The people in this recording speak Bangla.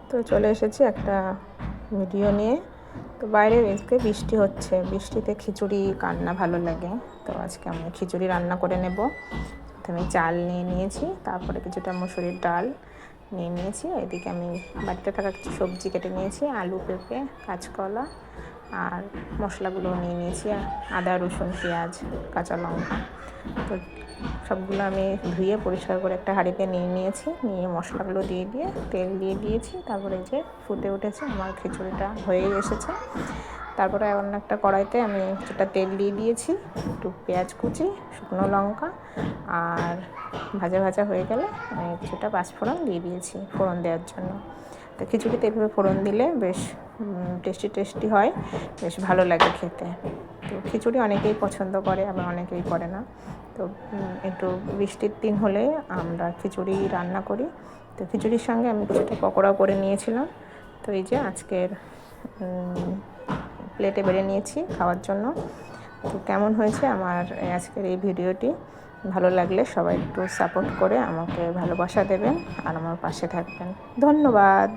তো চলে এসেছি একটা ভিডিও নিয়ে। তো বাইরে আজকে বৃষ্টি হচ্ছে, বৃষ্টিতে খিচুড়ি কার না ভালো লাগে। তো আজকে আমি খিচুড়ি রান্না করে নেব। প্রথমে চাল নিয়ে নিয়েছি, তারপরে কিছুটা মসুরির ডাল নিয়ে নিয়েছি। এদিকে আমি বাড়িতে থাকা কিছু সবজি কেটে নিয়েছি, আলু, পেঁপে, কাঁচকলা, আর মশলাগুলো নিয়ে নিয়েছি, আদা, রসুন, পেঁয়াজ, কাঁচা লঙ্কা। তো সবগুলো আমি ধুয়ে পরিষ্কার করে একটা হাঁড়িতে নিয়ে নিয়েছি, নিয়ে মশলাগুলো দিয়ে তেল দিয়ে দিয়েছি। তারপরে যে ফুটে উঠেছে, আমার খিচুড়িটা হয়েই এসেছে। তারপরে অন্য একটা কড়াইতে আমি কিছুটা তেল দিয়ে দিয়েছি, একটু পেঁয়াজ কুচি, শুকনো লঙ্কা, আর ভাজা ভাজা হয়ে গেলে আমি কিছুটা পাঁচফোড়ন দিয়ে দিয়েছি ফোড়ন দেওয়ার জন্য। তো খিচুড়িতে এভাবে ফোড়ন দিলে বেশ টেস্টি হয়, বেশ ভালো লাগে খেতে। তো খিচুড়ি অনেকেই পছন্দ করে, আবার অনেকেই করে না। তো একটু বৃষ্টির দিন হলে আমরা খিচুড়ি রান্না করি। তো খিচুড়ির সঙ্গে আমি কিছুটা পকোড়াও করে নিয়েছিলাম। তো এই যে আজকের প্লেটে বেড়ে নিয়েছি খাওয়ার জন্য। তো কেমন হয়েছে আমার আজকের এই ভিডিওটি? ভালো লাগলে সবাই একটু সাপোর্ট করে আমাকে ভালোবাসা দেবেন আর আমার পাশে থাকবেন। ধন্যবাদ।